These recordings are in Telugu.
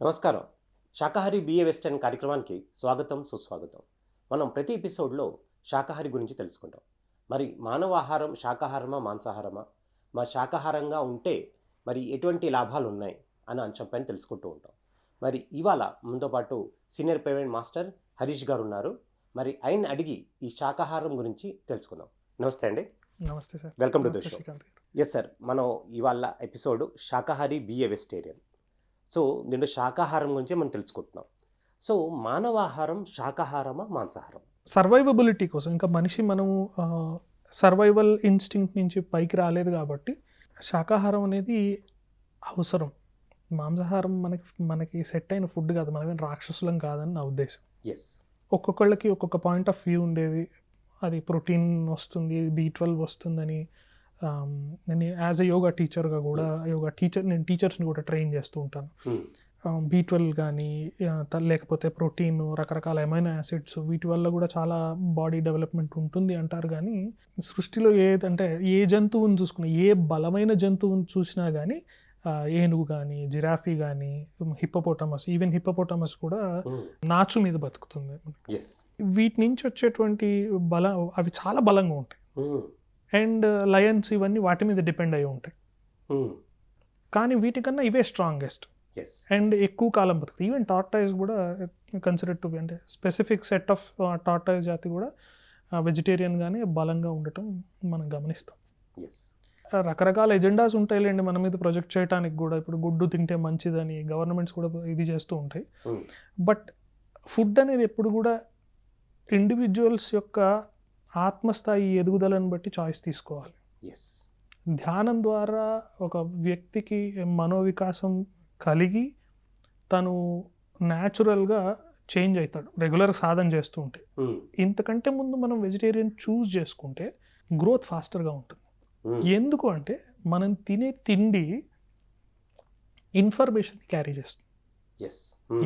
నమస్కారం. శాకాహారి బిఏ వెస్టర్న్ కార్యక్రమానికి స్వాగతం, సుస్వాగతం. మనం ప్రతి ఎపిసోడ్‌లో శాకాహారి గురించి తెలుసుకుంటాం. మరి మానవ ఆహారం శాకాహారమా? మాంసాహారమా? శాకాహారంగా ఉంటే మరి ఎటువంటి లాభాలున్నాయి అన్న అంశం పైన తెలుసుకుంటూ ఉంటాం. మరి ఇవాళ మనతో పాటు సీనియర్ పేమెంట్ మాస్టర్ హరీష్ గారున్నారు. మరి ఆయన్ని అడిగి ఈ శాకాహారం గురించి తెలుసుకుందాం. నమస్తే అండి. నమస్తే సార్. వెల్కమ్ టు ద నమస్తే షో. శ్రీకాంత్ గారు. Yes sir. మనం ఇవాళ ఎపిసోడ్ శాకాహారి బిఏ వెజిటేరియన్. సో దీంట్లో శాకాహారం గురించి మనం తెలుసుకుంటున్నాం. సో మానవ ఆహారం శాకాహారమా? మాంసాహారం? సర్వైవబిలిటీ కోసం ఇంకా మనిషి మనము సర్వైవల్ ఇన్స్టింక్ట్ నుంచి పైకి రాలేదు కాబట్టి శాకాహారం అనేది అవసరం. మాంసాహారం మనకి సెట్ అయిన ఫుడ్ కాదు, మనమేం రాక్షసులం కాదని నా ఉద్దేశం. ఎస్. ఒక్కొక్కళ్ళకి ఒక్కొక్క పాయింట్ ఆఫ్ వ్యూ ఉండేది. అది ప్రోటీన్ వస్తుంది, B12 వస్తుందని. నేను యాజ్ ఎ యోగా టీచర్గా కూడా నేను టీచర్స్ని కూడా ట్రైన్ చేస్తూ ఉంటాను. B12 కానీ లేకపోతే ప్రోటీన్, రకరకాల ఎమైనో యాసిడ్స్, వీటి వల్ల కూడా చాలా బాడీ డెవలప్మెంట్ ఉంటుంది అంటారు. కానీ సృష్టిలో ఏదంటే ఏ జంతువుని చూసుకున్నా, ఏ బలమైన జంతువుని చూసినా కానీ ఏనుగు కానీ, జిరాఫీ కానీ, ఈవెన్ హిప్పోపోటమస్ కూడా నాచు మీద బతుకుతుంది. వీటి నుంచి వచ్చేటువంటి అవి చాలా బలంగా ఉంటాయి. అండ్ లయన్స్ ఇవన్నీ వాటి మీద డిపెండ్ అయి ఉంటాయి. కానీ వీటికన్నా ఇవే స్ట్రాంగెస్ట్ అండ్ ఎక్కువ కాలం బతుకుతాయి. ఈవెన్ టార్టాయిస్ కూడా కన్సిడర్ టు బి, అంటే స్పెసిఫిక్ సెట్ ఆఫ్ టార్టాయిస్ జాతి కూడా వెజిటేరియన్గానే బలంగా ఉండటం మనం గమనిస్తాం. రకరకాల ఎజెండాస్ ఉంటాయిలేండి మన మీద ప్రొజెక్ట్ చేయడానికి కూడా. ఇప్పుడు గుడ్డు తింటే మంచిదని గవర్నమెంట్స్ కూడా ఇది చేస్తూ ఉంటాయి. బట్ ఫుడ్ అనేది ఎప్పుడు కూడా ఇండివిజువల్స్ యొక్క ఆత్మస్థాయి ఎదుగుదలను బట్టి చాయిస్ తీసుకోవాలి. ధ్యానం ద్వారా ఒక వ్యక్తికి మనోవికాసం కలిగి తను న్యాచురల్గా చేంజ్ అవుతాడు రెగ్యులర్ సాధన చేస్తూ ఉంటే. ఇంతకంటే ముందు మనం వెజిటేరియన్ చూస్ చేసుకుంటే గ్రోత్ ఫాస్టర్గా ఉంటుంది. ఎందుకు అంటే మనం తినే తిండి ఇన్ఫర్మేషన్ని క్యారీ చేస్తుంది.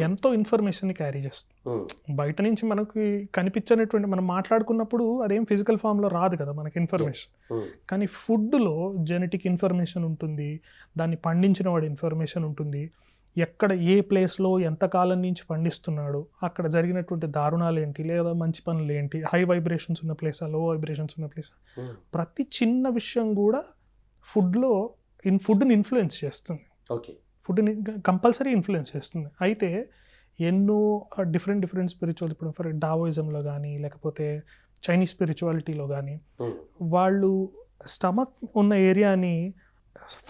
ఎంతో ఇన్ఫర్మేషన్ని క్యారీ చేస్తుంది. బయట నుంచి మనకి కనిపించినటువంటి, మనం మాట్లాడుకున్నప్పుడు అదేం ఫిజికల్ ఫామ్లో రాదు కదా మనకి ఇన్ఫర్మేషన్. కానీ ఫుడ్లో జెనెటిక్ ఇన్ఫర్మేషన్ ఉంటుంది, దాన్ని పండించిన వాడి ఇన్ఫర్మేషన్ ఉంటుంది, ఎక్కడ ఏ ప్లేస్లో ఎంతకాలం నుంచి పండిస్తున్నాడు, అక్కడ జరిగినటువంటి దారుణాలు ఏంటి, లేదా మంచి పనులు ఏంటి, హై వైబ్రేషన్స్ ఉన్న ప్లేసా, లో వైబ్రేషన్స్ ఉన్న ప్లేసా, ప్రతి చిన్న విషయం కూడా ఫుడ్ని ఇన్ఫ్లుయెన్స్ చేస్తుంది. ఫుడ్ని కంపల్సరీ ఇన్ఫ్లుయెన్స్ చేస్తుంది. అయితే ఎన్నో డిఫరెంట్ స్పిరిచువల్, ఇప్పుడు ఫర్ డావోయిజంలో కానీ లేకపోతే చైనీస్ స్పిరిచువాలిటీలో కానీ వాళ్ళు స్టమక్ ఉన్న ఏరియాని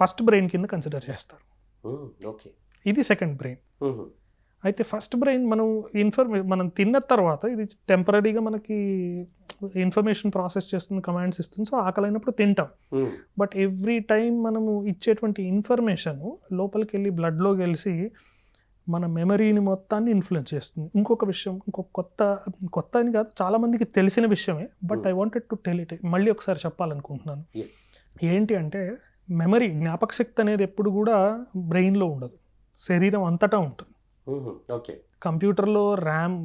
ఫస్ట్ బ్రెయిన్ కింద కన్సిడర్ చేస్తారు. ఇది సెకండ్ బ్రెయిన్. అయితే ఫస్ట్ బ్రెయిన్ మనం తిన్న తర్వాత ఇది టెంపరీగా మనకి ఇన్ఫర్మేషన్ ప్రాసెస్ చేస్తుంది, కమాండ్స్ ఇస్తుంది. సో ఆకలైనప్పుడు తింటాం. బట్ ఎవ్రీ టైం మనము ఇచ్చేటువంటి ఇన్ఫర్మేషన్ లోపలికి వెళ్ళి బ్లడ్లోకి కలిసి మన మెమరీని మొత్తాన్ని ఇన్ఫ్లుయెన్స్ చేస్తుంది. ఇంకొక విషయం, కొత్త అని కాదు, చాలా మందికి తెలిసిన విషయమే, but I wanted to tell it. మళ్ళీ ఒకసారి చెప్పాలనుకుంటున్నాను. ఏంటి అంటే మెమరీ, జ్ఞాపక శక్తి అనేది ఎప్పుడు కూడా బ్రెయిన్లో ఉండదు, శరీరం అంతటా ఉంటుంది. కంప్యూటర్లో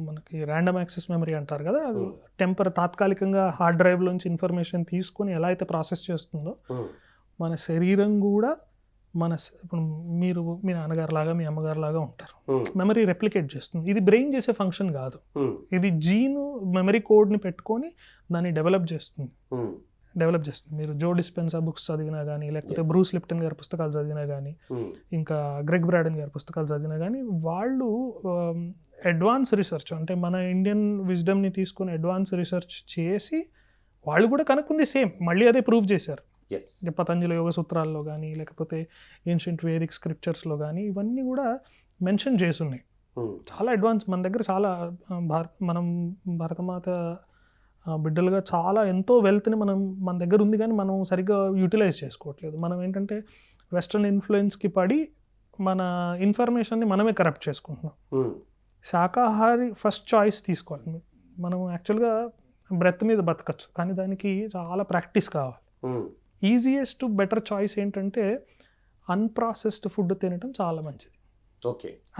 మనకి ర్యాండమ్ యాక్సెస్ మెమరీ అంటారు కదా, తాత్కాలికంగా హార్డ్ డ్రైవ్లోంచి ఇన్ఫర్మేషన్ తీసుకొని ఎలా అయితే ప్రాసెస్ చేస్తుందో, మన శరీరం కూడా ఇప్పుడు మీరు మీ నాన్నగారు లాగా మీ అమ్మగారు లాగా ఉంటారు. మెమరీ రెప్లికేట్ చేస్తుంది. ఇది బ్రెయిన్ చేసే ఫంక్షన్ కాదు, ఇది జీన్ మెమరీ కోడ్ని పెట్టుకొని దాన్ని డెవలప్ చేస్తుంది. మీరు జో డిస్పెన్సా బుక్స్ చదివినా కానీ, లేకపోతే బ్రూస్ లిప్టన్ గారి పుస్తకాలు చదివినా కానీ, ఇంకా గ్రెగ్ బ్రాడన్ గారి పుస్తకాలు చదివినా కానీ, వాళ్ళు అడ్వాన్స్ రీసెర్చ్, అంటే మన ఇండియన్ విజ్డమ్ని తీసుకొని అడ్వాన్స్ రీసెర్చ్ చేసి వాళ్ళు కూడా కనుక్కుంది సేమ్, మళ్ళీ అదే ప్రూవ్ చేశారు. పతంజలి యోగ సూత్రాల్లో కానీ, లేకపోతే ఏన్షియంట్ వేదిక్ స్క్రిప్చర్స్లో కానీ, ఇవన్నీ కూడా మెన్షన్ చేసున్నాయి. చాలా అడ్వాన్స్. మన దగ్గర చాలా మనం భారతమాత బిడ్డలుగా చాలా ఎంతో వెల్త్ని మన దగ్గర ఉంది, కానీ మనం సరిగ్గా యూటిలైజ్ చేసుకోవట్లేదు. మనం ఏంటంటే వెస్ట్రన్ ఇన్ఫ్లుయెన్స్కి పడి మన ఇన్ఫర్మేషన్ని మనమే కరప్ట్ చేసుకుంటున్నాం. శాకాహారి ఫస్ట్ చాయిస్ తీసుకోవాలి. మనం యాక్చువల్గా బ్రెత్ మీద బతకచ్చు, కానీ దానికి చాలా ప్రాక్టీస్ కావాలి. ఈజియెస్ట్ బెటర్ చాయిస్ ఏంటంటే అన్ప్రాసెస్డ్ ఫుడ్ తినడం చాలా మంచిది.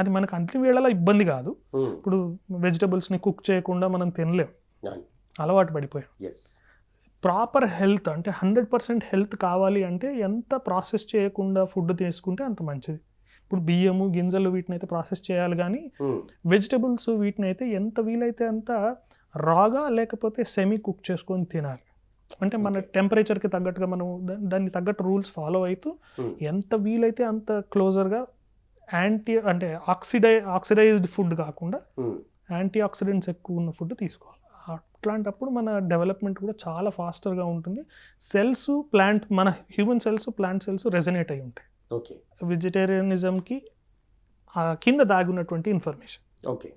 అది మనకు అన్ని వేళలా ఇబ్బంది కాదు. ఇప్పుడు వెజిటబుల్స్ని కుక్ చేయకుండా మనం తినలేం, అలవాటు పడిపోయాం. ప్రాపర్ హెల్త్, అంటే 100% హెల్త్ కావాలి అంటే ఎంత ప్రాసెస్ చేయకుండా ఫుడ్ తీసుకుంటే అంత మంచిది. ఇప్పుడు బియ్యము గింజలు వీటిని అయితే ప్రాసెస్ చేయాలి, కానీ వెజిటబుల్స్ వీటిని అయితే ఎంత వీలైతే అంత రాగా లేకపోతే సెమీ కుక్ చేసుకొని తినాలి. అంటే మన టెంపరేచర్కి తగ్గట్టుగా మనం దాన్ని తగ్గట్టు రూల్స్ ఫాలో అవుతూ ఎంత వీలైతే అంత క్లోజర్గా అంటే ఆక్సిడైజ్డ్ ఫుడ్ కాకుండా యాంటీ ఆక్సిడెంట్స్ ఎక్కువ ఉన్న ఫుడ్ తీసుకోవాలి. అట్లాంటప్పుడు మన డెవలప్మెంట్ కూడా చాలా ఫాస్టర్గా ఉంటుంది. సెల్స్ మన human cells plant cells resonate అయి ఉంటాయి. ఓకే, వెజిటేరియనిజంకి కింద దాగున్నటువంటి ఇన్ఫర్మేషన్, ఓకే,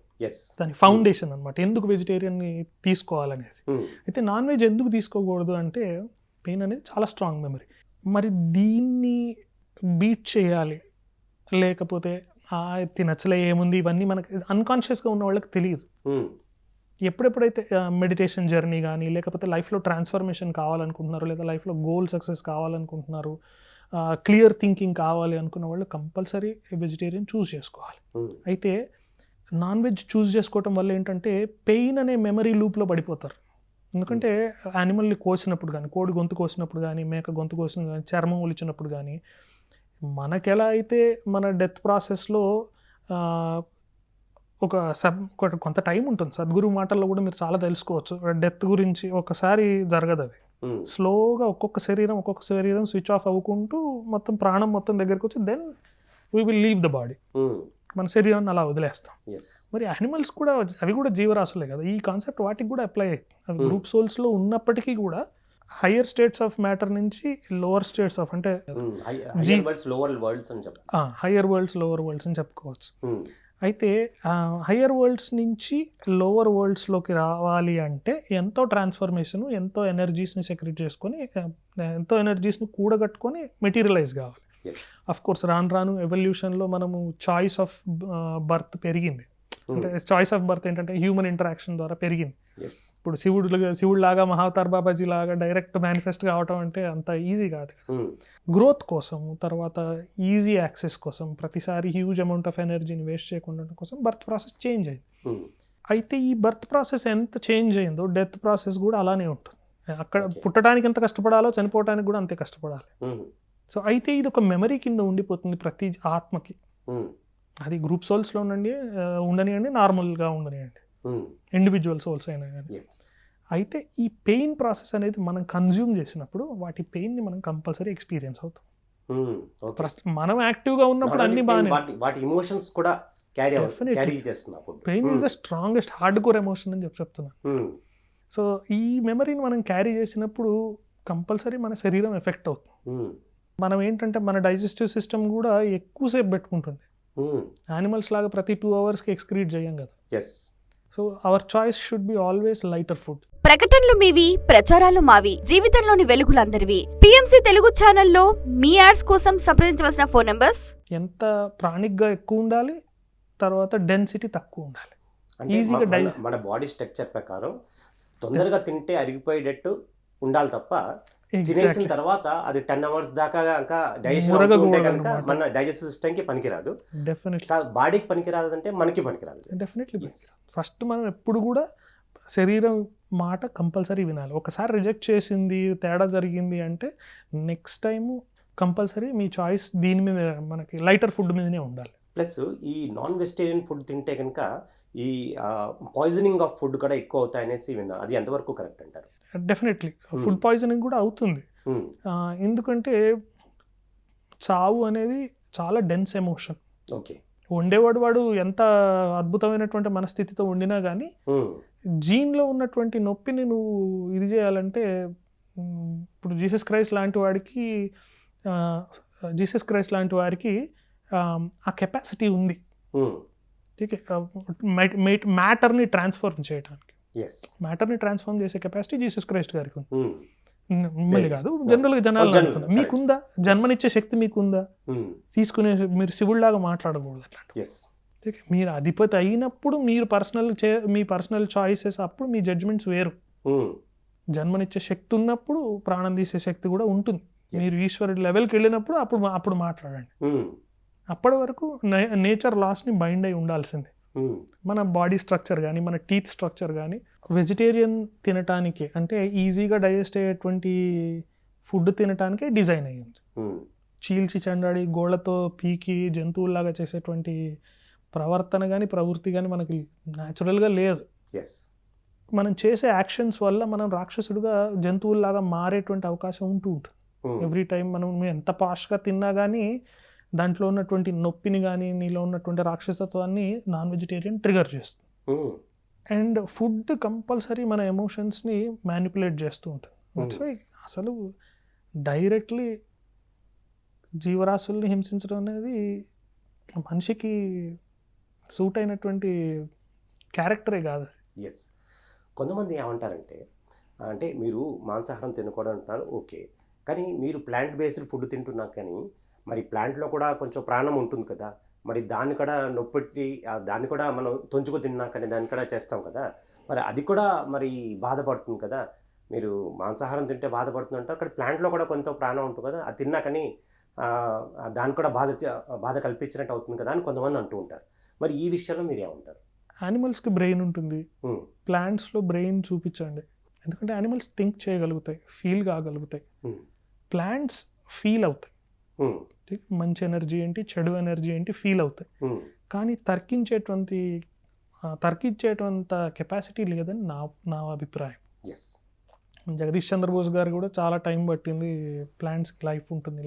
దాని ఫౌండేషన్ అనమాట, ఎందుకు వెజిటేరియన్ని తీసుకోవాలనేది. అయితే నాన్ వెజ్ ఎందుకు తీసుకోకూడదు అంటే పెయిన్ అనేది చాలా స్ట్రాంగ్ మెమరీ. మరి దీన్ని బీట్ చేయాలి, లేకపోతే తినచ్చలే ఏముంది, ఇవన్నీ మనకి అన్కాన్షియస్గా ఉన్న వాళ్ళకి తెలియదు. ఎప్పుడెప్పుడైతే మెడిటేషన్ జర్నీ కానీ లేకపోతే లైఫ్లో ట్రాన్స్ఫర్మేషన్ కావాలనుకుంటున్నారు, లేదా లైఫ్లో గోల్ సక్సెస్ కావాలనుకుంటున్నారు, క్లియర్ థింకింగ్ కావాలి అనుకున్న వాళ్ళు కంపల్సరీ వెజిటేరియన్ చూస్ చేసుకోవాలి. అయితే నాన్ వెజ్ చూస్ చేసుకోవటం వల్ల ఏంటంటే పెయిన్ అనే మెమరీ లూప్లో పడిపోతారు. ఎందుకంటే యానిమల్ని కోసినప్పుడు కానీ, కోడి గొంతు కోసినప్పుడు కానీ, మేక గొంతు కోసిన కానీ, చర్మం ఒలిచినప్పుడు కానీ, మనకెలా అయితే మన డెత్ ప్రాసెస్లో కొంత టైం ఉంటుంది. సద్గురు మాటల్లో కూడా మీరు చాలా తెలుసుకోవచ్చు డెత్ గురించి. ఒకసారి జరగదు అది, స్లోగా ఒక్కొక్క శరీరం స్విచ్ ఆఫ్ అవ్వుకుంటూ మొత్తం ప్రాణం మొత్తం దగ్గరికి వచ్చి then we will leave the body. మన శరీరాన్ని అలా వదిలేస్తాం. మరి యానిమల్స్ కూడా అవి కూడా జీవరాశులే కదా, ఈ కాన్సెప్ట్ వాటికి కూడా అప్లై అవుతుంది. అవి గ్రూప్ సోల్స్లో ఉన్నప్పటికీ కూడా హయ్యర్ స్టేట్స్ ఆఫ్ మ్యాటర్ నుంచి లోవర్ స్టేట్స్ ఆఫ్ అంటే హయ్యర్ వరల్డ్స్ లోవర్ వరల్డ్స్ అని చెప్పుకోవచ్చు. అయితే హయ్యర్ వరల్డ్స్ నుంచి లోవర్ వరల్డ్స్లోకి రావాలి అంటే ఎంతో ట్రాన్స్ఫర్మేషన్, ఎంతో ఎనర్జీస్ని సెక్రెట్ చేసుకొని, ఎంతో ఎనర్జీస్ని కూడగట్టుకొని మెటీరియలైజ్ కావాలి. అఫ్ కోర్స్ రాను ఎవల్యూషన్లో మనము చాయిస్ ఆఫ్ బర్త్ పెరిగింది. అంటే చాయిస్ ఆఫ్ బర్త్ ఏంటంటే హ్యూమన్ ఇంటరాక్షన్ ద్వారా పెరిగింది. ఇప్పుడు శివుడు లాగా మహావతార్ బాబాజీ లాగా డైరెక్ట్ మేనిఫెస్ట్ కావటం అంటే అంత ఈజీ కాదు. గ్రోత్ కోసం, తర్వాత ఈజీ యాక్సెస్ కోసం, ప్రతిసారి హ్యూజ్ అమౌంట్ ఆఫ్ ఎనర్జీని వేస్ట్ చేయకుండా కోసం బర్త్ ప్రాసెస్ చేంజ్ అయింది. అయితే ఈ బర్త్ ప్రాసెస్ ఎంత చేంజ్ అయిందో డెత్ ప్రాసెస్ కూడా అలానే ఉంటుంది. అక్కడ పుట్టడానికి ఎంత కష్టపడాలో చనిపోవడానికి కూడా అంతే కష్టపడాలి. సో అయితే ఇది ఒక మెమరీ కింద ఉండిపోతుంది ప్రతి ఆత్మకి. అది గ్రూప్ సోల్స్లో ఉండనివ్వండి, నార్మల్గా ఉండనివ్వండి, ఇండివిజువల్ సోల్స్ అయినా కానీ. అయితే ఈ పెయిన్ ప్రాసెస్ అనేది మనం కన్జ్యూమ్ చేసినప్పుడు వాటి పెయిన్ని మనం కంపల్సరీ ఎక్స్పీరియన్స్ అవుతాం. మనం యాక్టివ్గా ఉన్నప్పుడు అన్ని బాగానే, వాటి ఎమోషన్స్ కూడా pain is the strongest hard core emotion అని చెప్తున్నా. సో ఈ మెమరీని మనం క్యారీ చేసినప్పుడు కంపల్సరీ మన శరీరం ఎఫెక్ట్ అవుతుంది. మనం ఏంటంటే మన డైజెస్టివ్ సిస్టమ్ కూడా ఎక్కువసేపు పెట్టుకుంటుంది. యానిమల్స్ లాగా ప్రతి 2 అవర్స్కి ఎక్స్క్రీట్ చేయం కదా. So our choice should be always lighter food. ప్రకటనలు మీవి, ప్రచారాలు మావి, జీవితంలోని వెలుగులందరివి. పిఎంసి తెలుగు ఛానల్లో మీ యాడ్స్ కోసం సంప్రదించవలసిన ఫోన్ నంబర్స్: ఎంత ప్రాణిక్గా ఎక్కువ ఉండాలి, తర్వాత డెన్సిటీ తక్కువ ఉండాలి. ఈజీగా మన బాడీ స్ట్రక్చర్ ప్రకారం తొందరగా తింటే అరిగిపోయేటట్టు ఉండాలి తప్ప తినేసిన తర్వాత అది 10 అవర్స్ దాకా డైజెషన్ కనుక మన డైజెస్టివ్ సిస్టమ్కి పనికిరాదు. బాడీకి పనికిరాదు అంటే మనకి పనికిరాదు. డెఫినెట్లీ. ఫస్ట్ మనం ఎప్పుడు కూడా శరీరం మాట కంపల్సరీ వినాలి. ఒకసారి రిజెక్ట్ చేసింది, తేడా జరిగింది అంటే నెక్స్ట్ టైం కంపల్సరీ మీ చాయిస్ దీని మీద, మనకి లైటర్ ఫుడ్ మీదనే ఉండాలి. ప్లస్ ఈ నాన్ వెజిటేరియన్ ఫుడ్ తింటే కనుక ఈ పాయిజనింగ్ ఆఫ్ ఫుడ్ కూడా ఎక్కువ అవుతాయి అనేసి విన్నా. అది ఎంతవరకు కరెక్ట్ అంటారు? డెఫినెట్లీ ఫుడ్ పాయిజనింగ్ కూడా అవుతుంది. ఎందుకంటే చావు అనేది చాలా డెన్స్ ఎమోషన్. వాడు ఎంత అద్భుతమైనటువంటి మనస్థితితో ఉండినా కానీ జీన్లో ఉన్నటువంటి నొప్పిని నువ్వు ఇది చేయాలంటే, ఇప్పుడు జీసస్ క్రైస్ట్ లాంటి వారికి ఆ కెపాసిటీ ఉంది మ్యాటర్ని ట్రాన్స్ఫార్మ్ చేయడానికి. మ్యాటర్ని ట్రాన్స్ఫార్మ్ చేసే కెపాసిటీ జీసస్ క్రైస్ట్ గారికి ఉంది. మిమ్మల్ని కాదు, జనరల్గా జనాలు అనుకున్నా. మీకుందా? జన్మనిచ్చే శక్తి మీకుందా? తీసుకునే మీరు శివుడిలాగా మాట్లాడకూడదు అట్లాంటి. మీరు అధిపతి అయినప్పుడు మీ పర్సనల్ చాయిసెస్, అప్పుడు మీ జడ్జ్మెంట్స్ వేరు. జన్మనిచ్చే శక్తి ఉన్నప్పుడు ప్రాణం తీసే శక్తి కూడా ఉంటుంది. మీరు ఈశ్వరుడి లెవెల్కి వెళ్ళినప్పుడు అప్పుడు మాట్లాడండి. అప్పటి వరకు నేచర్ లాస్ని బైండ్ అయి ఉండాల్సిందే. మన బాడీ స్ట్రక్చర్ కానీ, మన టీత్ స్ట్రక్చర్ కానీ వెజిటేరియన్ తినటానికి, అంటే ఈజీగా డైజెస్ట్ అయ్యేటువంటి ఫుడ్ తినటానికే డిజైన్ అయ్యింది. చీల్చి చెండాడి గోళ్లతో పీకి జంతువుల్లాగా చేసేటువంటి ప్రవర్తన కానీ ప్రవృత్తి కానీ మనకి న్యాచురల్గా లేదు. ఎస్. మనం చేసే యాక్షన్స్ వల్ల మనం రాక్షసుడిగా జంతువుల్లాగా మారేటువంటి అవకాశం ఉంటుంది. ఎవ్రీ టైం మనం ఎంత పాష్గా తిన్నా కానీ దాంట్లో ఉన్నటువంటి నొప్పిని కానీ నీలో ఉన్నటువంటి రాక్షసత్వాన్ని నాన్ వెజిటేరియన్ ట్రిగర్ చేస్తుంది. అండ్ ఫుడ్ కంపల్సరీ మన ఎమోషన్స్ని మ్యానిపులేట్ చేస్తూ ఉంటుంది. దట్స్ వై అసలు డైరెక్ట్లీ జీవరాశుల్ని హింసించడం అనేది మనిషికి సూట్ అయినటువంటి క్యారెక్టరే కాదు. ఎస్. కొంతమంది ఏమంటారంటే, అంటే మీరు మాంసాహారం తినకూడదు అంటున్నారు, ఓకే, కానీ మీరు ప్లాంట్ బేస్డ్ ఫుడ్ తింటున్నా కానీ మరి ప్లాంట్లో కూడా కొంచెం ప్రాణం ఉంటుంది కదా, మరి దాన్ని కూడా నొప్పెట్టి దాన్ని కూడా మనం తొంచుకు తిన్నా కానీ దాన్ని కూడా చేస్తాం కదా, మరి అది కూడా మరి బాధపడుతుంది కదా. మీరు మాంసాహారం తింటే బాధపడుతుంది అంటారు, అక్కడ ప్లాంట్లో కూడా కొంత ప్రాణం ఉంటుంది కదా, అది తిన్నా కానీ దాన్ని కూడా బాధ కల్పించినట్టు అవుతుంది కదా అని కొంతమంది అంటూ ఉంటారు. మరి ఈ విషయంలో మీరు ఏమంటారు? యానిమల్స్కి బ్రెయిన్ ఉంటుంది, ప్లాంట్స్లో బ్రెయిన్ చూపించండి. ఎందుకంటే యానిమల్స్ థింక్ చేయగలుగుతాయి, ఫీల్ కాగలుగుతాయి. ప్లాంట్స్ ఫీల్ అవుతాయి, మంచి ఎనర్జీ ఏంటి చెడు ఎనర్జీ ఏంటి ఫీల్ అవుతాయి. కానీ తర్కించేటంత కెపాసిటీ లేదని నా అభిప్రాయం. జగదీష్ చంద్రబోస్ గారు కూడా చాలా టైం పట్టింది ప్లాంట్స్కి లైఫ్ ఉంటుంది.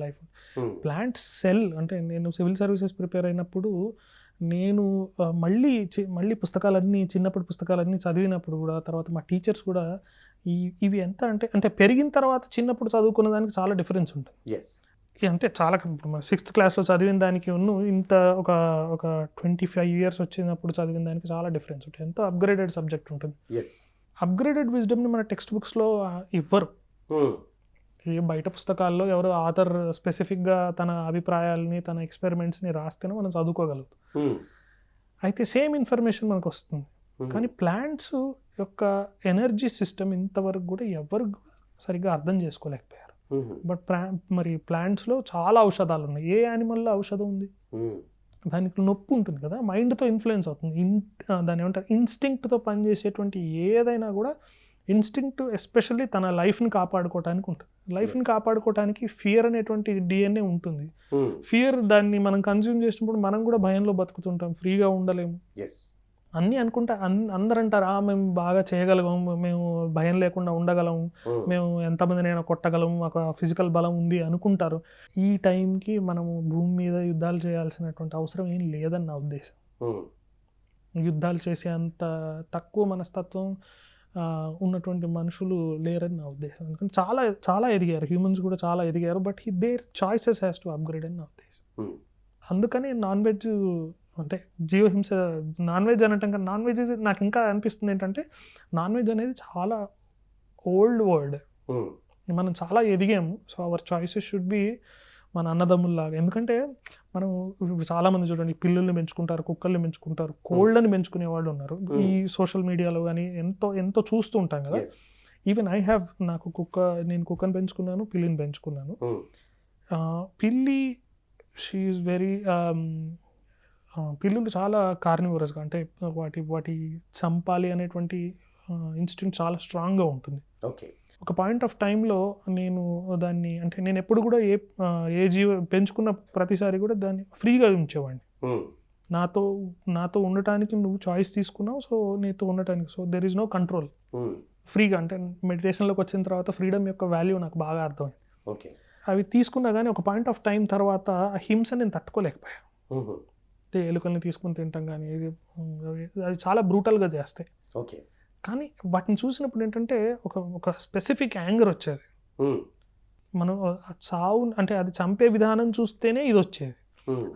ప్లాంట్స్ సెల్ అంటే నేను సివిల్ సర్వీసెస్ ప్రిపేర్ అయినప్పుడు నేను మళ్ళీ చిన్నప్పటి పుస్తకాలన్నీ చదివినప్పుడు కూడా తర్వాత మా టీచర్స్ కూడా ఇవి ఎంత అంటే పెరిగిన తర్వాత చిన్నప్పుడు చదువుకున్న దానికి చాలా డిఫరెన్స్ ఉంటుంది. అంటే చాలా ఇప్పుడు మన 6th క్లాస్లో చదివిన దానికి ఇంత ఒక 25 years వచ్చినప్పుడు చదివిన దానికి చాలా డిఫరెన్స్ ఉంటుంది. ఎంతో అప్గ్రేడెడ్ సబ్జెక్ట్ ఉంటుంది. అప్గ్రేడెడ్ విజ్డమ్ని మన టెక్స్ట్ బుక్స్లో ఇవ్వరు. బయట పుస్తకాల్లో ఎవరో ఆథర్ స్పెసిఫిక్గా తన అభిప్రాయాలని తన ఎక్స్పెరిమెంట్స్ని రాస్తేనే మనం చదువుకోగలుగుతాం. అయితే సేమ్ ఇన్ఫర్మేషన్ మనకు వస్తుంది. కానీ ప్లాంట్స్ యొక్క ఎనర్జీ సిస్టమ్ ఇంతవరకు కూడా ఎవరు సరిగ్గా అర్థం చేసుకోలేకపోయారు. బట్ మరి ప్లాంట్స్లో చాలా ఔషధాలు ఉన్నాయి. ఏ యానిమల్లో ఔషధం ఉంది? దానికి నొప్పి ఉంటుంది కదా, మైండ్తో ఇన్ఫ్లుయెన్స్ అవుతుంది. దాని ఏమంటారు, ఇన్స్టింక్ట్తో పనిచేసేటువంటి ఏదైనా కూడా ఇన్స్టింక్ట్ ఎస్పెషల్లీ తన లైఫ్ని కాపాడుకోవడానికి ఉంటుంది. లైఫ్ని కాపాడుకోవడానికి ఫియర్ అనేటువంటి DNA ఉంటుంది. ఫియర్ దాన్ని మనం కన్జ్యూమ్ చేసినప్పుడు మనం కూడా భయంలో బతుకుతుంటాం, ఫ్రీగా ఉండలేము. అన్నీ అనుకుంటా అందరు అంటారు, మేము బాగా చేయగలము, మేము భయం లేకుండా ఉండగలము, మేము ఎంతమందినైనా కొట్టగలము, మాకు ఫిజికల్ బలం ఉంది అనుకుంటారు. ఈ టైంకి మనము భూమి మీద యుద్ధాలు చేయాల్సినటువంటి అవసరం ఏం లేదని నా ఉద్దేశం. యుద్ధాలు చేసే అంత తక్కువ మనస్తత్వం ఉన్నటువంటి మనుషులు లేరని నా ఉద్దేశం. ఎందుకంటే చాలా చాలా ఎదిగారు, హ్యూమన్స్ కూడా చాలా ఎదిగారు. But their choices has to upgrade అని నా ఉద్దేశం. అందుకని నాన్ వెజ్ అంటే జీవహింస నాన్ వెజ్ అనటం కానీ నాన్ వెజ్ నాకు ఇంకా అనిపిస్తుంది ఏంటంటే నాన్ వెజ్ అనేది చాలా ఓల్డ్ వర్డ్. మనం చాలా ఎదిగాము. So our choices should be మన అన్నదమ్ముల్లాగా. ఎందుకంటే మనం ఇప్పుడు చాలామంది చూడండి, పిల్లుల్ని పెంచుకుంటారు, కుక్కల్ని పెంచుకుంటారు, కోళ్ళని పెంచుకునే వాళ్ళు ఉన్నారు. ఈ సోషల్ మీడియాలో కానీ ఎంతో చూస్తూ ఉంటాం కదా. ఈవెన్ నేను కుక్కని పెంచుకున్నాను, పిల్లిని పెంచుకున్నాను. పిల్లి షీ ఈజ్ వెరీ పిల్లులు చాలా కార్నివరస్గా, అంటే వాటి చంపాలి అనేటువంటి ఇన్స్టింక్ట్ చాలా స్ట్రాంగ్గా ఉంటుంది. ఒక పాయింట్ ఆఫ్ టైంలో నేను ఎప్పుడు కూడా ఏ జీవ పెంచుకున్న ప్రతిసారి కూడా దాన్ని ఫ్రీగా ఉంచేవాడిని. నాతో ఉండటానికి నువ్వు చాయిస్ తీసుకున్నావు, సో నీతో ఉండటానికి, so there is no control. ఫ్రీగా అంటే మెడిటేషన్లోకి వచ్చిన తర్వాత ఫ్రీడమ్ యొక్క వాల్యూ నాకు బాగా అర్థమైంది. అవి తీసుకున్నా కానీ ఒక పాయింట్ ఆఫ్ టైం తర్వాత ఆ హింస నేను తట్టుకోలేకపోయాను. ఎలుకల్ని తీసుకుని తింటాం కానీ అవి చాలా బ్రూటల్గా చేస్తాయి. కానీ వాటిని చూసినప్పుడు ఏంటంటే ఒక స్పెసిఫిక్ యాంగర్ వచ్చేది. మనం చావు అంటే అది చంపే విధానం చూస్తేనే ఇది వచ్చేది.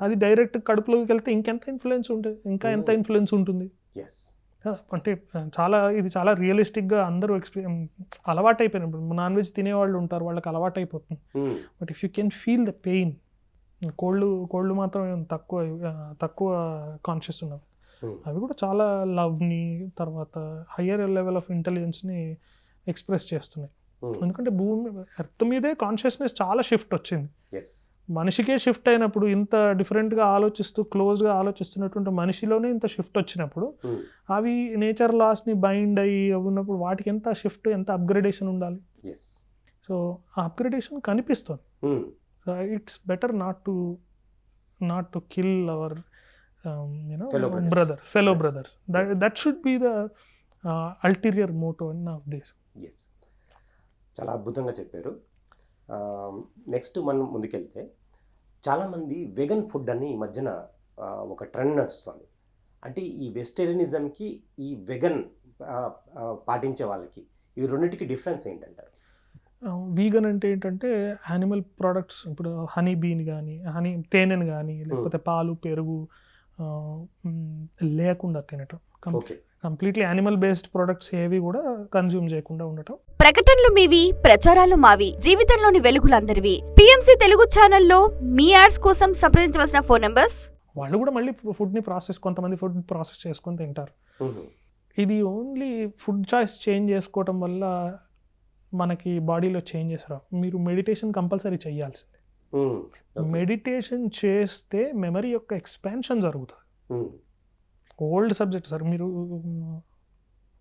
అది డైరెక్ట్ కడుపులోకి వెళ్తే ఇంకెంత ఇన్ఫ్లుయెన్స్ ఉంటుంది, ఇంకా ఎంత ఇన్ఫ్లుయెన్స్ ఉంటుంది. అంటే ఇది చాలా రియలిస్టిక్గా అందరూ అలవాటు అయిపోయినప్పుడు నాన్ వెజ్ తినేవాళ్ళు ఉంటారు, వాళ్ళకి అలవాటు అయిపోతుంది. But if you can feel the pain, కోళ్ళు మాత్రం తక్కువ కాన్షియస్ ఉన్నవి. అవి కూడా చాలా లవ్ని, తర్వాత హయ్యర్ లెవెల్ ఆఫ్ ఇంటెలిజెన్స్ని ఎక్స్ప్రెస్ చేస్తున్నాయి. ఎందుకంటే ఎర్త్ మీదే కాన్షియస్నెస్ చాలా షిఫ్ట్ వచ్చింది. మనిషికే షిఫ్ట్ అయినప్పుడు, ఇంత డిఫరెంట్గా క్లోజ్గా ఆలోచిస్తున్నటువంటి మనిషిలోనే ఇంత షిఫ్ట్ వచ్చినప్పుడు, అవి నేచర్ లాస్ని బైండ్ అయ్యి ఉన్నప్పుడు వాటికి ఎంత షిఫ్ట్, ఎంత అప్గ్రేడేషన్ ఉండాలి. సో ఆ అప్గ్రేడేషన్ కనిపిస్తుంది. It's better not to kill our fellow brothers. That should be the ulterior motive in నా ఉద్దేశం. ఎస్, చాలా అద్భుతంగా చెప్పారు. నెక్స్ట్ మనం ముందుకెళ్తే చాలామంది వెగన్ ఫుడ్ అని ఈ మధ్యన ఒక ట్రెండ్ నడుస్తుంది. అంటే ఈ వెజిటేరియనిజంకి ఈ వెగన్ పాటించే వాళ్ళకి ఈ రెండింటికి డిఫరెన్స్ ఏంటంటారు? వీగన్ అంటే ఏంటంటే యానిమల్ ప్రోడక్ట్స్, ఇప్పుడు హనీ బీని కానీ తేనెను కానీ లేకపోతే పాలు పెరుగు లేకుండా తినటం, okay, completely animal based products ఏవి కూడా కన్జ్యూమ్ చేయకుండా ఉండటం. ప్రకటనలు మీవి, ప్రచారాలు మావి, జీవితంలోని వెలుగులందరివి. పిఎంసి తెలుగు ఛానల్లో మీ యాడ్స్ కోసం సంప్రదించవలసిన ఫోన్ నంబర్స్. వాళ్ళు కూడా మళ్ళీ కొంతమంది ఫుడ్ ప్రాసెస్ చేసుకొని తింటారు. ఇది ఓన్లీ ఫుడ్ చాయిస్ చేంజ్ చేసుకోవటం వల్ల మనకి బాడీలో చేంజెస్ రావు. మీరు మెడిటేషన్ కంపల్సరీ చేయాల్సిందే. మెడిటేషన్ చేస్తే మెమరీ యొక్క ఎక్స్పాన్షన్ జరుగుతుంది. ఓల్డ్ సబ్జెక్ట్ సార్, మీరు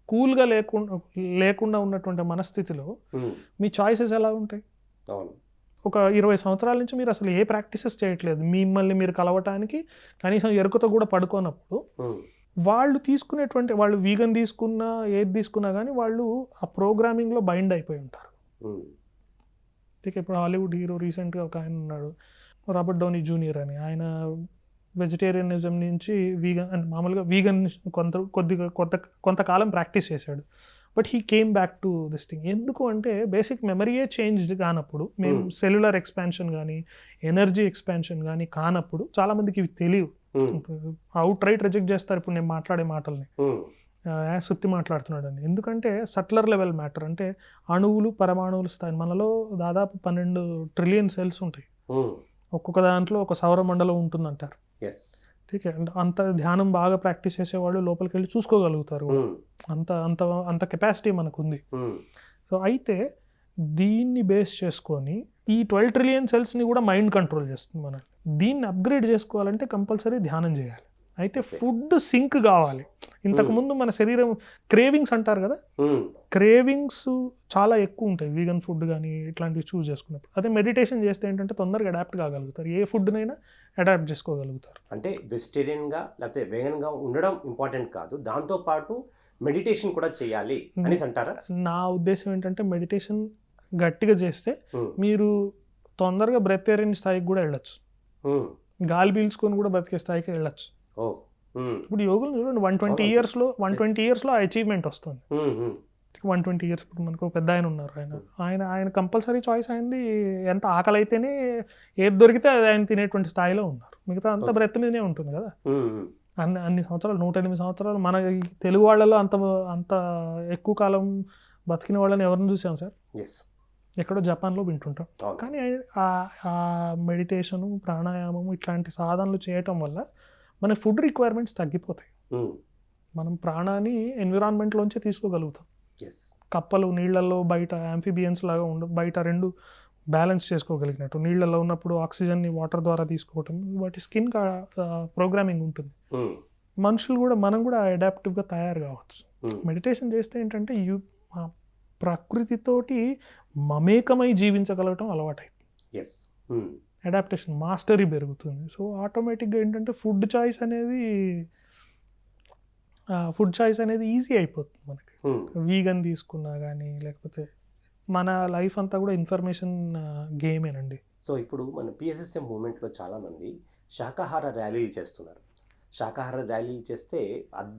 కూల్గా లేకుండా ఉన్నటువంటి మనస్థితిలో మీ చాయిసెస్ ఎలా ఉంటాయి? ఒక 20 సంవత్సరాల నుంచి మీరు అసలు ఏ ప్రాక్టీసెస్ చేయట్లేదు, మిమ్మల్ని మీరు కలవటానికి కనీసం ఎరుకతో కూడా పడుకోనప్పుడు వాళ్ళు వీగన్ తీసుకున్నా ఏది తీసుకున్నా కానీ వాళ్ళు ఆ ప్రోగ్రామింగ్లో బైండ్ అయిపోయి ఉంటారు. ఇప్పుడు హాలీవుడ్ హీరో రీసెంట్గా ఒక ఆయన ఉన్నాడు, రాబర్ట్ డౌనీ జూనియర్ అని. ఆయన వెజిటేరియనిజం నుంచి మామూలుగా వీగన్ కొంతకాలం ప్రాక్టీస్ చేశాడు. But he came back to this thing. ఎందుకు అంటే బేసిక్ మెమరీయే చేంజ్ కానప్పుడు, మేము సెల్యులర్ ఎక్స్పాన్షన్ కానీ ఎనర్జీ ఎక్స్పాన్షన్ కానీ కానప్పుడు చాలామందికి ఇవి తెలియవు. అవుట్ రైట్ రిజెక్ట్ చేస్తారు ఇప్పుడు నేను మాట్లాడే మాటల్ని, సుత్తి మాట్లాడుతున్నాడు అని. ఎందుకంటే సట్లర్ లెవెల్ మ్యాటర్, అంటే అణువులు పరమాణువులు స్థాయి. మనలో దాదాపు 12 ట్రిలియన్ సెల్స్ ఉంటాయి. ఒక్కొక్క దాంట్లో ఒక సౌరమండలం ఉంటుందంటారు. అంత ధ్యానం బాగా ప్రాక్టీస్ చేసేవాళ్ళు లోపలికి వెళ్ళి చూసుకోగలుగుతారు. అంత కెపాసిటీ మనకుంది. సో అయితే దీన్ని బేస్ చేసుకొని ఈ 12 ట్రిలియన్ సెల్స్ని కూడా మైండ్ కంట్రోల్ చేస్తుంది మనల్ని. దీన్ని అప్గ్రేడ్ చేసుకోవాలంటే కంపల్సరీ ధ్యానం చేయాలి. అయితే ఫుడ్ సింక్ కావాలి. ఇంతకుముందు మన శరీరం క్రేవింగ్స్ అంటారు కదా, క్రేవింగ్స్ చాలా ఎక్కువ ఉంటాయి వీగన్ ఫుడ్ కానీ ఇట్లాంటివి చూస్ చేసుకున్నప్పుడు. అదే మెడిటేషన్ చేస్తే ఏంటంటే తొందరగా అడాప్ట్ కాగలుగుతారు, ఏ ఫుడ్నైనా అడాప్ట్ చేసుకోగలుగుతారు. అంటే వెజిటేరియన్గా లేకపోతే వేగన్గా ఉండడం ఇంపార్టెంట్ కాదు, దాంతోపాటు మెడిటేషన్ కూడా చేయాలి అనేసి అంటారా? నా ఉద్దేశం ఏంటంటే మెడిటేషన్ గట్టిగా చేస్తే మీరు తొందరగా బ్రెతేరియన్ స్థాయికి కూడా వెళ్ళొచ్చు, గాలి పీల్చుకొని కూడా బ్రతికే స్థాయికి వెళ్ళొచ్చు. ఇప్పుడు యోగులు చూడండి 120 ఇయర్స్లో అచీవ్మెంట్ వస్తుంది. 120 ఇయర్స్ ఇప్పుడు మనకు పెద్ద ఆయన ఉన్నారు, ఆయన కంపల్సరీ చాయిస్ అయింది. ఎంత ఆకలి అయితేనే ఏది దొరికితే అది ఆయన తినేటువంటి స్థాయిలో ఉన్నారు. మిగతా అంతా బ్రెత్ మీదనే ఉంటుంది కదా. అన్ని సంవత్సరాలు 108 సంవత్సరాలు మన తెలుగు వాళ్ళలో అంత ఎక్కువ కాలం బతికిన వాళ్ళని ఎవరిని చూసాం సార్? ఎక్కడో జపాన్లో వింటుంటాం. కానీ ఆ మెడిటేషను ప్రాణాయామము ఇట్లాంటి సాధనలు చేయటం వల్ల మన ఫుడ్ రిక్వైర్మెంట్స్ తగ్గిపోతాయి. మనం ప్రాణాన్ని ఎన్విరాన్మెంట్లోంచే తీసుకోగలుగుతాం. కప్పలు నీళ్లలో బయట యాంఫిబియన్స్ లాగా బయట 2 బ్యాలెన్స్ చేసుకోగలిగినట్టు, నీళ్లలో ఉన్నప్పుడు ఆక్సిజన్ని వాటర్ ద్వారా తీసుకోవటం, వాటి స్కిన్ ప్రోగ్రామింగ్ ఉంటుంది. మనం కూడా అడాప్టివ్గా తయారు కావచ్చు. మెడిటేషన్ చేస్తే ఏంటంటే ప్రకృతితోటి మమేకమై జీవించగలగటం అలవాటైంది. అడాప్టేషన్ మాస్టరీ పెరుగుతుంది. సో ఆటోమేటిక్గా ఏంటంటే ఫుడ్ చాయిస్ అనేది ఈజీ అయిపోతుంది మనకి. వీగన్ తీసుకున్నా కానీ లేకపోతే మన లైఫ్ అంతా కూడా ఇన్ఫర్మేషన్ గేమేనండి. సో ఇప్పుడు మన పిఎస్ఎస్ఎం మూమెంట్లో చాలామంది శాకాహార ర్యాలీలు చేస్తున్నారు. శాకాహార ర్యాలీలు చేస్తే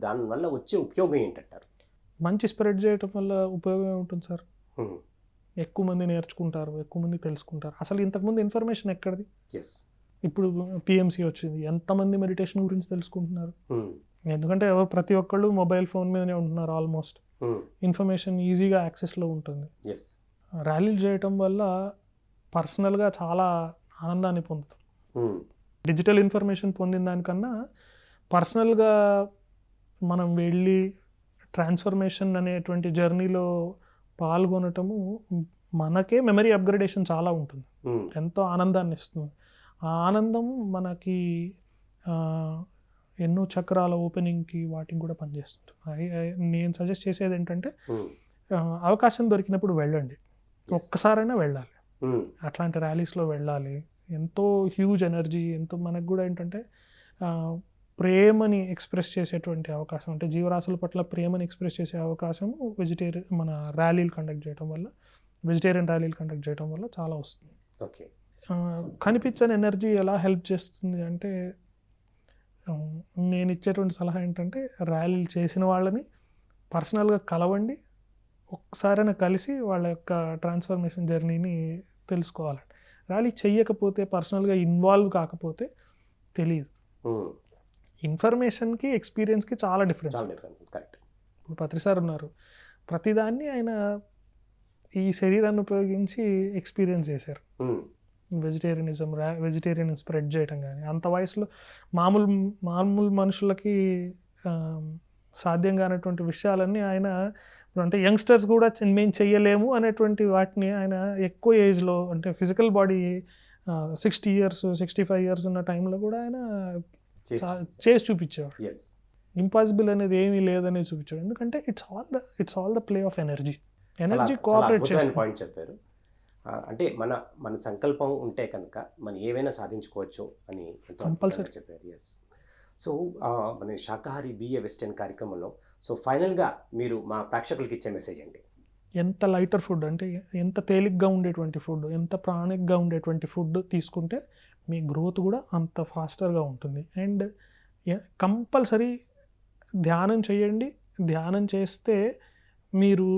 దానివల్ల వచ్చే ఉపయోగం ఏంటంటారు? మంచి స్ప్రెడ్ చేయటం వల్ల ఉపయోగం ఏముంటుంది సార్? ఎక్కువ మంది నేర్చుకుంటారు, ఎక్కువ మంది తెలుసుకుంటారు. అసలు ఇంతకుముందు ఇన్ఫర్మేషన్ ఎక్కడిది? ఇప్పుడు పిఎంసి వచ్చింది, ఎంతమంది మెడిటేషన్ గురించి తెలుసుకుంటున్నారు? ఎందుకంటే ప్రతి ఒక్కళ్ళు మొబైల్ ఫోన్ మీదనే ఉంటున్నారు. ఆల్మోస్ట్ ఇన్ఫర్మేషన్ ఈజీగా యాక్సెస్లో ఉంటుంది. ర్యాలీలు చేయటం వల్ల పర్సనల్గా చాలా ఆనందాన్ని పొందుతాం. డిజిటల్ ఇన్ఫర్మేషన్ పొందిన దానికన్నా పర్సనల్గా మనం వెళ్ళి ట్రాన్స్ఫర్మేషన్ అనేటువంటి జర్నీలో పాల్గొనటము మనకే మెమరీ అప్గ్రేడేషన్ చాలా ఉంటుంది, ఎంతో ఆనందాన్ని ఇస్తుంది. ఆ ఆనందం మనకి ఎన్నో చక్రాల ఓపెనింగ్కి వాటికి కూడా పనిచేస్తుంది. నేను సజెస్ట్ చేసేది ఏంటంటే అవకాశం దొరికినప్పుడు వెళ్ళండి, ఒక్కసారైనా వెళ్ళాలి, అట్లాంటి ర్యాలీస్లో వెళ్ళాలి. ఎంతో హ్యూజ్ ఎనర్జీ, ఎంతో మనకు కూడా ఏంటంటే ప్రేమని ఎక్స్ప్రెస్ చేసేటువంటి అవకాశం, అంటే జీవరాశుల పట్ల ప్రేమని ఎక్స్ప్రెస్ చేసే అవకాశం మన ర్యాలీలు కండక్ట్ చేయడం వల్ల, వెజిటేరియన్ ర్యాలీలు కండక్ట్ చేయడం వల్ల చాలా వస్తుంది. ఓకే. కనిపించని ఎనర్జీ ఎలా హెల్ప్ చేస్తుంది అంటే, నేను ఇచ్చేటువంటి సలహా ఏంటంటే ర్యాలీలు చేసిన వాళ్ళని పర్సనల్గా కలవండి, ఒక్కసారైనా కలిసి వాళ్ళ యొక్క ట్రాన్స్ఫర్మేషన్ జర్నీని తెలుసుకోవాలండి. ర్యాలీ చెయ్యకపోతే, పర్సనల్గా ఇన్వాల్వ్ కాకపోతే తెలియదు. ఇన్ఫర్మేషన్కి ఎక్స్పీరియన్స్కి చాలా డిఫరెన్స్. కరెక్ట్. ఇప్పుడు పత్రి సార్ ఉన్నారు, ప్రతిదాన్ని ఆయన ఈ శరీరాన్ని ఉపయోగించి ఎక్స్పీరియన్స్ చేశారు. వెజిటేరియన్ స్ప్రెడ్ చేయటం కానీ, అంత వయసులో మామూలు మనుషులకి సాధ్యం కానటువంటి విషయాలన్నీ ఆయన, అంటే యంగ్స్టర్స్ కూడా మేము చెయ్యలేము అనేటువంటి వాటిని ఆయన ఎక్కువ ఏజ్లో, అంటే ఫిజికల్ బాడీ 60 years 65 years ఉన్న టైంలో కూడా ఆయన చేసి చూపించేవాడు. ఇంపాసిబుల్ అనేది ఏమీ లేదని చూపించాడు. ఎందుకంటే it's all the play of energy cooperate చేస్తుంది. పాయింట్ చెప్పారు. అంటే మన సంకల్పం ఉంటే కనుక మనం ఏవైనా సాధించుకోవచ్చు అని ఎంతో అద్భుతంగా చెప్పారు. ఎస్. సో మన శాకాహారి బిఏ వెస్టర్న్ కార్యక్రమంలో సో ఫైనల్గా మీరు మా ప్రేక్షకులకి ఇచ్చే మెసేజ్ ఏంటి? ఎంత లైటర్ ఫుడ్, అంటే ఎంత తేలిగ్గా ఉండేటువంటి ఫుడ్, ఎంత ప్రాణిక్గా ఉండేటువంటి ఫుడ్ తీసుకుంటే మీ గ్రోత్ కూడా అంత ఫాస్టర్గా ఉంటుంది. అండ్ కంపల్సరీ ధ్యానం చేయండి. ధ్యానం చేస్తే మీరు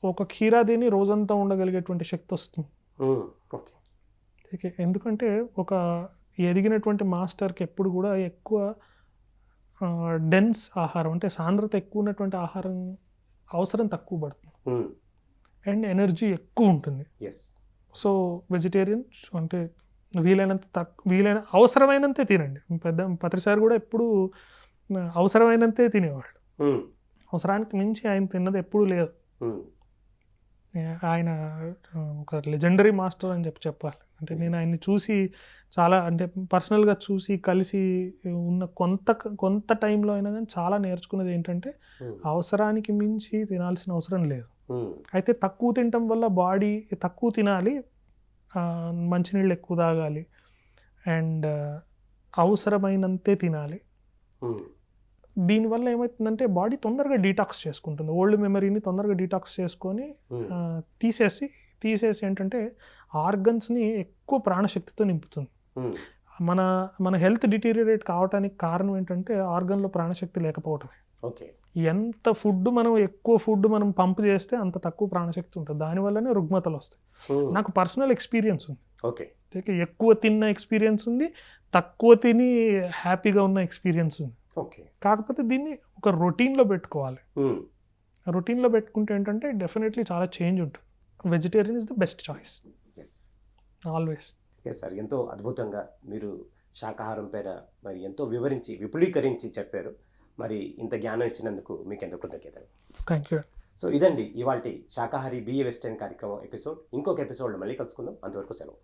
ఒక క్షీరాదిని రోజంతా ఉండగలిగేటువంటి శక్తి వస్తుంది. ఓకే. ఎందుకంటే ఒక ఎదిగినటువంటి మాస్టర్కి ఎప్పుడు కూడా ఎక్కువ డెన్స్ ఆహారం, అంటే సాంద్రత ఎక్కువ ఉన్నటువంటి ఆహారం అవసరం తక్కువ పడుతుంది అండ్ ఎనర్జీ ఎక్కువ ఉంటుంది. సో వెజిటేరియన్ అంటే వీలైన అవసరమైనంతే తినండి. పత్రిసారి కూడా ఎప్పుడు అవసరమైనంతే తినేవాళ్ళు. అవసరానికి మించి ఆయన తిన్నది ఎప్పుడూ లేదు. ఆయన ఒక లెజెండరీ మాస్టర్ అని చెప్పాలి. అంటే నేను ఆయన్ని చూసి చాలా, అంటే పర్సనల్గా చూసి కలిసి ఉన్న కొంత టైంలో అయినా కానీ చాలా నేర్చుకున్నది ఏంటంటే అవసరానికి మించి తినాల్సిన అవసరం లేదు. అయితే తక్కువ తినటం వల్ల బాడీ తక్కువ తినాలి, మంచినీళ్ళు ఎక్కువ తాగాలి అండ్ అవసరమైనంతే తినాలి. దీనివల్ల ఏమవుతుందంటే బాడీ తొందరగా డీటాక్స్ చేసుకుంటుంది, ఓల్డ్ మెమరీని తొందరగా డీటాక్స్ చేసుకొని తీసేసి ఏంటంటే ఆర్గన్స్ని ఎక్కువ ప్రాణశక్తితో నింపుతుంది. మన హెల్త్ డిటీరియరేట్ కావడానికి కారణం ఏంటంటే ఆర్గన్లో ప్రాణశక్తి లేకపోవటమే. ఎంత ఎక్కువ ఫుడ్ మనం పంప్ చేస్తే అంత తక్కువ ప్రాణశక్తి ఉంటుంది. దానివల్లనే రుగ్మతలు వస్తాయి. నాకు పర్సనల్ ఎక్స్పీరియన్స్ ఉంది. ఎక్కువ తిన్న ఎక్స్పీరియన్స్ ఉంది, తక్కువ తిని హ్యాపీగా ఉన్న ఎక్స్పీరియన్స్ ఉంది. కాకపోతే దీన్ని ఒక రొటీన్లో పెట్టుకోవాలి. రొటీన్లో పెట్టుకుంటే ఏంటంటే డెఫినెట్లీ చాలా చేంజ్ ఉంటుంది. Vegetarian is the best choice always. Yes sir, ఎంతో అద్భుతంగా మీరు శాకాహారం పైన మరి ఎంతో వివరించి విపులీకరించి చెప్పారు. మరి ఇంత జ్ఞానం ఇచ్చినందుకు మీకు ఎంతో కృతజ్ఞతలు. Thank you. సో ఇదండి ఇవాల్టి శాకాహారి బిఏ వెస్టర్న్ కార్యక్రమం ఎపిసోడ్. ఇంకొక ఎపిసోడ్లో మళ్ళీ కలుసుకుందాం. అంతవరకు సెలవు.